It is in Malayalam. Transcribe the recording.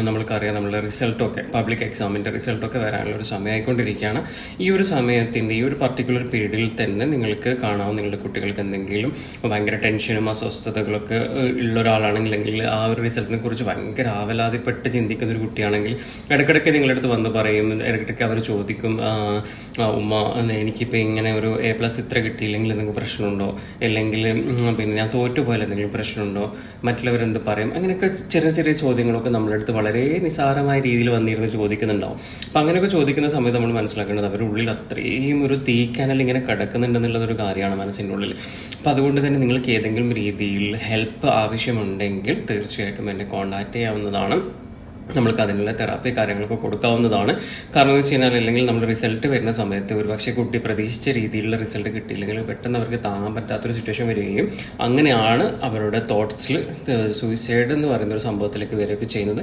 നമ്മൾക്കറിയാം നമ്മളുടെ റിസൾട്ടൊക്കെ പബ്ലിക് എക്സാമിൻ്റെ റിസൾട്ടൊക്കെ വരാനുള്ള ഒരു സമയമായിക്കൊണ്ടിരിക്കുകയാണ്. ഈ ഒരു സമയത്തിൻ്റെ ഈ ഒരു പർട്ടിക്കുലർ പീരീഡിൽ തന്നെ നിങ്ങൾക്ക് കാണാം നിങ്ങളുടെ കുട്ടികൾക്ക് എന്തെങ്കിലും ഭയങ്കര ടെൻഷനും അസ്വസ്ഥതകളൊക്കെ ഉള്ള ഒരാളാണെങ്കിൽ, അല്ലെങ്കിൽ ആ ഒരു റിസൾട്ടിനെ കുറിച്ച് ഭയങ്കര ആവലാതിപ്പെട്ട് ചിന്തിക്കുന്ന ഒരു കുട്ടിയാണെങ്കിൽ ഇടയ്ക്കിടയ്ക്ക് നിങ്ങളുടെ അടുത്ത് വന്ന് പറയും. ഇടയ്ക്കിടയ്ക്ക് അവർ ചോദിക്കും, ഉമ്മ എനിക്കിപ്പോൾ ഇങ്ങനെ ഒരു A+ ഇത്ര കിട്ടിയില്ലെങ്കിൽ എന്തെങ്കിലും പ്രശ്നമുണ്ടോ, അല്ലെങ്കിൽ പിന്നെ ഞാൻ തോറ്റുപോയാൽ എന്തെങ്കിലും പ്രശ്നമുണ്ടോ, മറ്റുള്ളവരെന്ത് പറയും, അങ്ങനെയൊക്കെ ചെറിയ ചെറിയ ചോദ്യങ്ങളൊക്കെ നമ്മുടെ അടുത്ത് വളരെ നിസാരമായ രീതിയിൽ വന്നിരുന്ന് ചോദിക്കുന്നുണ്ടാവും. അപ്പം അങ്ങനെയൊക്കെ ചോദിക്കുന്ന സമയത്ത് നമ്മൾ മനസ്സിലാക്കേണ്ടത് അവരുടെ ഉള്ളിൽ അത്രയും ഒരു തീക്കാനൽ ഇങ്ങനെ കിടക്കുന്നുണ്ടെന്നുള്ളതൊരു കാര്യമാണ് മനസ്സിൻ്റെ ഉള്ളിൽ. അപ്പം അതുകൊണ്ട് തന്നെ നിങ്ങൾക്ക് ഏതെങ്കിലും രീതിയിൽ ഹെൽപ്പ് ആവശ്യമുണ്ടെങ്കിൽ തീർച്ചയായിട്ടും എന്നെ കോൺടാക്റ്റ് ചെയ്യാവുന്നതാണ്. നമ്മൾക്ക് അതിനുള്ള തെറാപ്പി കാര്യങ്ങളൊക്കെ കൊടുക്കാവുന്നതാണ്. കാരണം എന്ന് വെച്ച് കഴിഞ്ഞാൽ അല്ലെങ്കിൽ നമ്മൾ റിസൾട്ട് വരുന്ന സമയത്ത് ഒരു പക്ഷേ കുട്ടി പ്രതീക്ഷിച്ച രീതിയിലുള്ള റിസൾട്ട് കിട്ടിയില്ലെങ്കിൽ പെട്ടെന്ന് അവർക്ക് താങ്ങാൻ പറ്റാത്തൊരു സിറ്റുവേഷൻ വരികയും അങ്ങനെയാണ് അവരുടെ തോട്ട്സിൽ സൂയിസൈഡ് എന്ന് പറയുന്ന ഒരു സംഭവത്തിലേക്ക് വരികയൊക്കെ ചെയ്യുന്നത്.